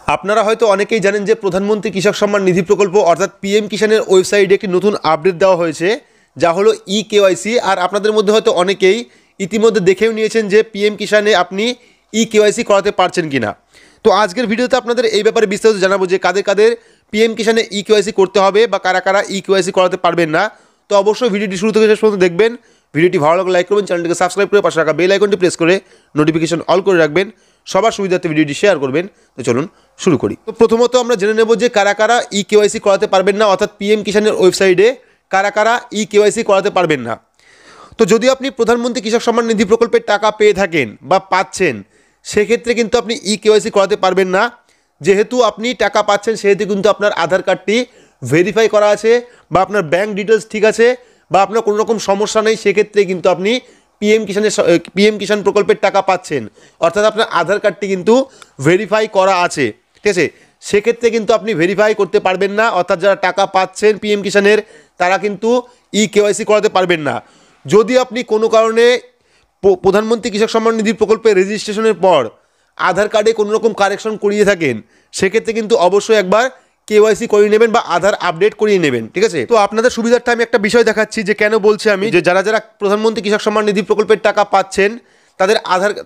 আপনারা হয়তো অনেকেই জানেন যে প্রধানমন্ত্রী কৃষক সম্মান নিধি প্রকল্প অর্থাৎ পিএম কিষানের ওয়েবসাইটে একটি নতুন আপডেট দেওয়া হয়েছে, যা হলো কেওয়াইসি। আর আপনাদের মধ্যে হয়তো অনেকেই ইতিমধ্যে দেখেও নিয়েছেন যে পিএম কিষানে আপনি কেওয়াইসি করাতে পারছেন কিনা। তো আজকের ভিডিওতে আপনাদের এই ব্যাপারে বিস্তারিত জানাবো যে কাদের কাদের পিএম কিষানে কেওয়াইসি করতে হবে বা কারা কারা কেওয়াইসি করাতে পারবেন না। তো অবশ্যই ভিডিওটি শুরু থেকে শেষ পর্যন্ত দেখবেন। ভিডিওটি ভালো লাগলে লাইক করবেন, চ্যানেলটিকে সাবস্ক্রাইব করে পাশে রাখা বেল আইকনটি প্রেস করে নোটিফিকেশন অল করে রাখবেন, সবার সুবিধার্থে ভিডিওটি শেয়ার করবেন। তো চলুন শুরু করি। তো প্রথমত আমরা জেনে নেব যে কারা কারা কেওয়াইসি করাতে পারবেন না, অর্থাৎ পিএম কিষানের ওয়েবসাইটে কারা কারা কেওয়াইসি করাতে পারবেন না। তো যদি আপনি প্রধানমন্ত্রী কৃষক সম্মান নিধি প্রকল্পের টাকা পেয়ে থাকেন বা পাচ্ছেন, সেক্ষেত্রে কিন্তু আপনি কেওয়াইসি করাতে পারবেন না। যেহেতু আপনি টাকা পাচ্ছেন সেহেতু কিন্তু আপনার আধার কার্ডটি ভেরিফাই করা আছে বা আপনার ব্যাঙ্ক ডিটেলস ঠিক আছে বা আপনার কোনো রকম সমস্যা নেই, সেক্ষেত্রে কিন্তু আপনি পিএম কিষাণ প্রকল্পের টাকা পাচ্ছেন, অর্থাৎ আপনার আধার কার্ডটি কিন্তু ভেরিফাই করা আছে, ঠিক আছে। সেক্ষেত্রে কিন্তু আপনি ভেরিফাই করতে পারবেন না, অর্থাৎ যারা টাকা পাচ্ছেন পিএম কিষাণের তারা কিন্তু কেওয়াইসি করাতে পারবেন না। যদি আপনি কোনো কারণে প্রধানমন্ত্রী কৃষক সম্মান নিধি প্রকল্পে রেজিস্ট্রেশনের পর আধার কার্ডে কোনো রকম কারেকশন করিয়ে থাকেন, সেক্ষেত্রে কিন্তু অবশ্যই একবার কেওয়াইসি করিয়ে নেবেন বা আধার আপডেট করিয়ে নেবেন, ঠিক আছে। তো আপনাদের সুবিধার্থে আমি একটা বিষয় দেখাচ্ছি যে কেন বলছি আমি, যে যারা যারা প্রধানমন্ত্রী কৃষক সম্মান নিধি প্রকল্পের টাকা পাচ্ছেন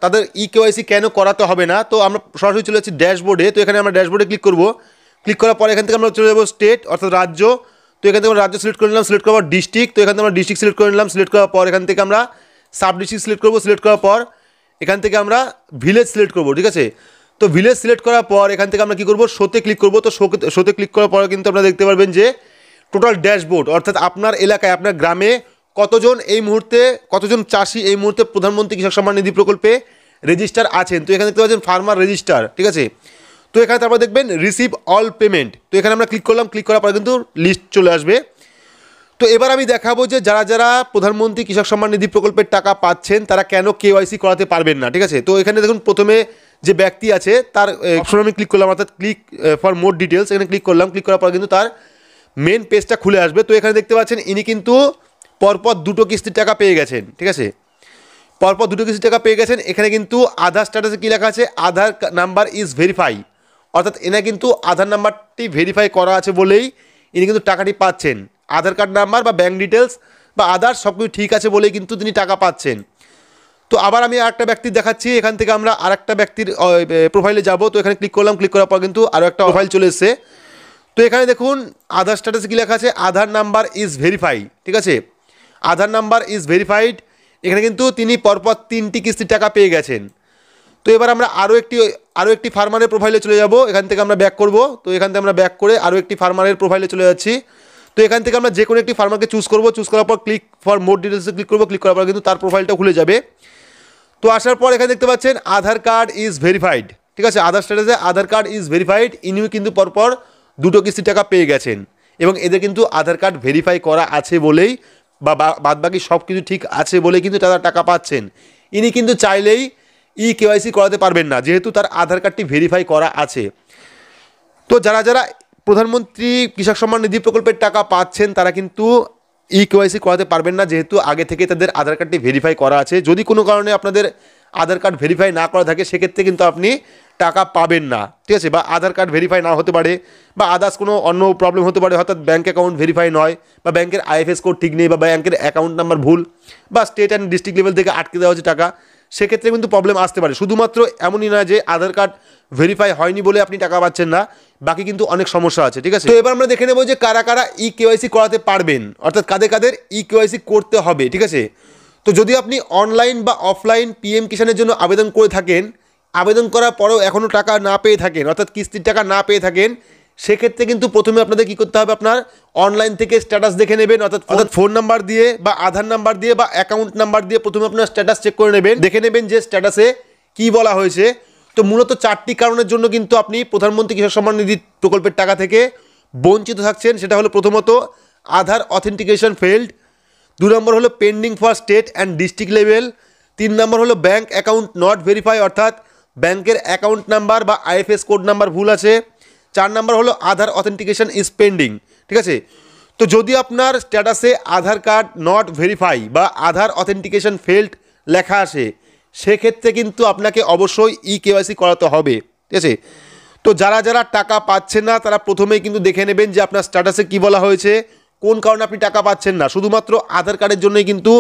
তাদের কেওয়াইসি কেন করাতে হবে না। তো আমরা সরাসরি চলে যাচ্ছি ড্যাশবোর্ডে। তো এখানে আমরা ড্যাশবোর্ডে ক্লিক করব। ক্লিক করার পর এখান থেকে আমরা চলে যাবো স্টেট অর্থাৎ রাজ্য। তো এখান থেকে আমরা রাজ্য সিলেক্ট করে নিলাম, সিলেক্ট করার পর ডিস্ট্রিক্ট। তো এখান থেকে আমরা ডিস্ট্রিক্ট সিলেক্ট করে নিলাম, সিলেক্ট করার পর এখান থেকে আমরা সাব ডিস্ট্রিক্ট সিলেক্ট করবো। সিলেক্ট করার পর এখান থেকে আমরা ভিলেজ সিলেক্ট করবো, ঠিক আছে। তো ভিলেজ সিলেক্ট করার পর এখান থেকে আমরা কী করবো, শোতে ক্লিক করবো। তো শোতে ক্লিক করার পর কিন্তু আপনারা দেখতে পারবেন যে টোটাল ড্যাশবোর্ড, অর্থাৎ আপনার এলাকায় আপনার গ্রামে কতজন চাষি এই মুহূর্তে প্রধানমন্ত্রী কৃষক সম্মান নিধি প্রকল্পে রেজিস্টার আছেন। তো এখানে দেখতে পাচ্ছেন ফার্মার রেজিস্টার, ঠিক আছে। তো এখানে তারপর দেখবেন রিসিভ অল পেমেন্ট। তো এখানে আমরা ক্লিক করলাম, ক্লিক করার পর কিন্তু লিস্ট চলে আসবে। তো এবার আমি দেখাবো যে যারা যারা প্রধানমন্ত্রী কৃষক সম্মান নিধি প্রকল্পের টাকা পাচ্ছেন তারা কেন কেওয়াইসি করাতে পারবেন না, ঠিক আছে। তো এখানে দেখুন প্রথমে যে ব্যক্তি আছে তার অপশন আমি ক্লিক করলাম, অর্থাৎ ক্লিক ফর মোর ডিটেলস, এখানে ক্লিক করলাম। ক্লিক করার পর কিন্তু তার মেন পেজটা খুলে আসবে। তো এখানে দেখতে পাচ্ছেন ইনি কিন্তু পরপর দুটো কিস্তির টাকা পেয়ে গেছেন, ঠিক আছে। পরপর দুটো কিস্তির টাকা পেয়ে গেছেন। এখানে কিন্তু আধার স্ট্যাটাসে কী লেখা আছে, আধার নাম্বার ইজ ভেরিফাই, অর্থাৎ এনা কিন্তু আধার নাম্বারটি ভেরিফাই করা আছে বলেই ইনি কিন্তু টাকাটি পাচ্ছেন। আধার কার্ড নাম্বার বা ব্যাঙ্ক ডিটেলস বা আধার সব কিছু ঠিক আছে বলেই কিন্তু তিনি টাকা পাচ্ছেন। তো আবার আমি আরেকটা ব্যক্তির দেখাচ্ছি। এখান থেকে আমরা আরেকটা ব্যক্তির প্রোফাইলে যাব। তো এখানে ক্লিক করলাম, ক্লিক করার পর কিন্তু আরও একটা প্রোফাইল চলে এসেছে। তো এখানে দেখুন আধার স্ট্যাটাসে কী লেখা আছে, আধার নাম্বার ইজ ভেরিফাই, ঠিক আছে। আধার নাম্বার ইজ ভেরিফাইড। এখানে কিন্তু তিনি পরপর 3টি কিস্তির টাকা পেয়ে গেছেন। তো এবার আমরা আরও একটি ফার্মারের প্রোফাইলে চলে যাব। এখান থেকে আমরা ব্যাক করব। তো এখান থেকে আমরা ব্যাক করে আরও একটি ফার্মারের প্রোফাইলে চলে যাচ্ছি। তো এখান থেকে আমরা যে কোনো একটি ফার্মারকে চুজ করব। চুজ করার পর ক্লিক ফর মোর ডিটেলসে ক্লিক করব। ক্লিক করার পর কিন্তু তার প্রোফাইলটা খুলে যাবে। তো আসার পর এখানে দেখতে পাচ্ছেন আধার কার্ড ইজ ভেরিফাইড, ঠিক আছে। আধার স্ট্যাটাসে আধার কার্ড ইজ ভেরিফাইড। ইনিও কিন্তু পরপর দুটো কিস্তির টাকা পেয়ে গেছেন এবং এদের কিন্তু আধার কার্ড ভেরিফাই করা আছে বলেই বা বাদবাকি সব কিছু ঠিক আছে বলেই কিন্তু তারা টাকা পাচ্ছেন। ইনি কিন্তু চাইলেই কেওয়াইসি করাতে পারবেন না, যেহেতু তার আধার কার্ডটি ভেরিফাই করা আছে। তো যারা যারা প্রধানমন্ত্রী কৃষক সম্মান নিধি প্রকল্পের টাকা পাচ্ছেন তারা কিন্তু কেওয়াইসি করাতে পারবেন না, যেহেতু আগে থেকে তাদের আধার কার্ডটি ভেরিফাই করা আছে। যদি কোনো কারণে আপনাদের আধার কার্ড ভেরিফাই না করা থাকে সেক্ষেত্রে কিন্তু আপনি টাকা পাবেন না, ঠিক আছে। বা আধার কার্ড ভেরিফাই না হতে পারে বা আদার্স কোনো অন্য প্রবলেম হতে পারে, অর্থাৎ ব্যাঙ্ক অ্যাকাউন্ট ভেরিফাই নয় বা ব্যাঙ্কের আইএফএস কোড ঠিক নেই বা ব্যাঙ্কের অ্যাকাউন্ট নাম্বার ভুল বা স্টেট অ্যান্ড ডিস্ট্রিক্ট লেভেল থেকে আটকে দেওয়া হচ্ছে টাকা, সেক্ষেত্রে কিন্তু প্রবলেম আসতে পারে। শুধুমাত্র এমনই না যে আধার কার্ড ভেরিফাই হয়নি বলে আপনি টাকা পাচ্ছেন না, বাকি কিন্তু অনেক সমস্যা আছে, ঠিক আছে। তো এবার আমরা দেখে নেব যে কারা কারা কেওয়াইসি করাতে পারবেন, অর্থাৎ কাদের কাদের কেওয়াইসি করতে হবে, ঠিক আছে। তো যদি আপনি অনলাইন বা অফলাইন পিএম কিষাণের জন্য আবেদন করে থাকেন, আবেদন করার পরেও এখনও টাকা না পেয়ে থাকেন, অর্থাৎ কিস্তির টাকা না পেয়ে থাকেন, সেক্ষেত্রে কিন্তু প্রথমে আপনাদের কী করতে হবে, আপনার অনলাইন থেকে স্ট্যাটাস দেখে নেবেন, অর্থাৎ ফোন নাম্বার দিয়ে বা আধার নাম্বার দিয়ে বা অ্যাকাউন্ট নাম্বার দিয়ে প্রথমে আপনার স্ট্যাটাস চেক করে নেবেন, দেখে নেবেন যে স্ট্যাটাসে কী বলা হয়েছে। তো মূলত 4টি কারণের জন্য কিন্তু আপনি প্রধানমন্ত্রী কৃষক সম্মান নিধি প্রকল্পের টাকা থেকে বঞ্চিত থাকছেন। সেটা হলো প্রথমত আধার অথেন্টিকেশন ফেল্ড, 2 নম্বর হলো pending for state and district level, 3 নম্বর হলো ব্যাঙ্ক অ্যাকাউন্ট নট ভেরিফাই, অর্থাৎ ব্যাঙ্কের অ্যাকাউন্ট নাম্বার বা আইএফএস কোড নাম্বার ভুল আছে, 4 নম্বর হলো আধার অথেন্টিকেশন ইজ পেন্ডিং, ঠিক আছে। তো যদি আপনার স্ট্যাটাসে আধার কার্ড নট ভেরিফাই বা আধার অথেন্টিকেশন ফেল্ড লেখা আসে, সেক্ষেত্রে কিন্তু আপনাকে অবশ্যই কেওয়াইসি করাতে হবে, ঠিক আছে। তো যারা যারা টাকা পাচ্ছেন না তারা প্রথমেই কিন্তু দেখে নেবেন যে আপনার স্ট্যাটাসে কী বলা হয়েছে, কোন কারণে আপনি টাকা পাচ্ছেন না। শুধুমাত্র আধার কার্ডের জন্যই কিন্তু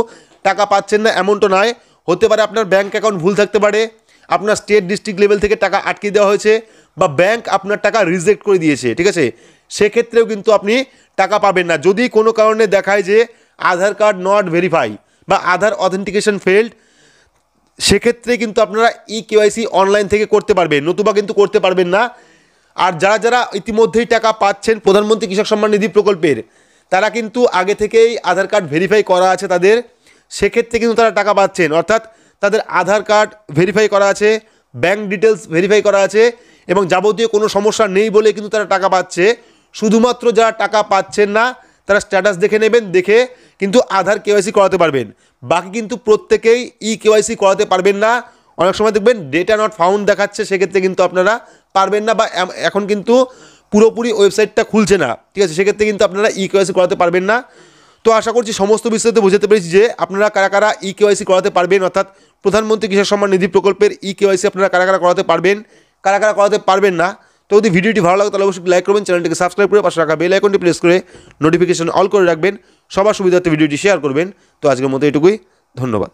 টাকা পাচ্ছেন না এমনটা নয়, হতে পারে আপনার ব্যাঙ্ক অ্যাকাউন্ট ভুল থাকতে পারে, আপনার স্টেট ডিস্ট্রিক্ট লেভেল থেকে টাকা আটকে দেওয়া হয়েছে, বা ব্যাঙ্ক আপনার টাকা রিজেক্ট করে দিয়েছে, ঠিক আছে, সেক্ষেত্রেও কিন্তু আপনি টাকা পাবেন না। যদি কোনো কারণে দেখায় যে আধার কার্ড নট ভেরিফাই বা আধার অথেন্টিকেশন ফেল্ড, সেক্ষেত্রে কিন্তু আপনারা ইকেওয়াইসি অনলাইন থেকে করতে পারবেন, নতুবা কিন্তু করতে পারবেন না। আর যারা যারা ইতিমধ্যেই টাকা পাচ্ছেন প্রধানমন্ত্রী কৃষক সম্মান নিধি প্রকল্পের, তারা কিন্তু আগে থেকেই আধার কার্ড ভেরিফাই করা আছে তাদের, সেক্ষেত্রে কিন্তু তারা টাকা পাচ্ছেন। অর্থাৎ তাদের আধার কার্ড ভেরিফাই করা আছে, ব্যাঙ্ক ডিটেলস ভেরিফাই করা আছে এবং যাবতীয় কোনো সমস্যা নেই বলে কিন্তু তারা টাকা পাচ্ছে। শুধুমাত্র যারা টাকা পাচ্ছেন না তারা স্ট্যাটাস দেখে নেবেন, দেখে কিন্তু আধার কেওয়াইসি করাতে পারবেন। বাকি কিন্তু প্রত্যেকেই কেওয়াইসি করাতে পারবেন না। অনেক সময় দেখবেন ডেটা নট ফাউন্ড দেখাচ্ছে, সেক্ষেত্রে কিন্তু আপনারা পারবেন না, বা এখন কিন্তু পুরোপুরি ওয়েবসাইটটা খুলছে না, ঠিক আছে, সেক্ষেত্রে কিন্তু আপনারা কেওয়াইসি করাতে পারবেন না। তো আশা করছি সমস্ত বিষয়তে বুঝতে পেরেছি যে আপনারা কারা কারা কেওয়াইসি করাতে পারবেন, অর্থাৎ প্রধানমন্ত্রী কৃষক সম্মান নিধি প্রকল্পের কেওয়াইসি আপনারা কারা কারা করাতে পারবেন, কারা কারা করাতে পারবেন না। তো যদি ভিডিওটি ভালো লাগে তাহলে অবশ্যই লাইক করবেন, চ্যানেলটিকে সাবস্ক্রাইব করে পাশে রাখা বেল আইকনটি প্রেস করে নোটিফিকেশন অল করে রাখবেন, সবার সুবিধার্থে ভিডিওটি শেয়ার করবেন। তো আজকের মতো এটুকুই, ধন্যবাদ।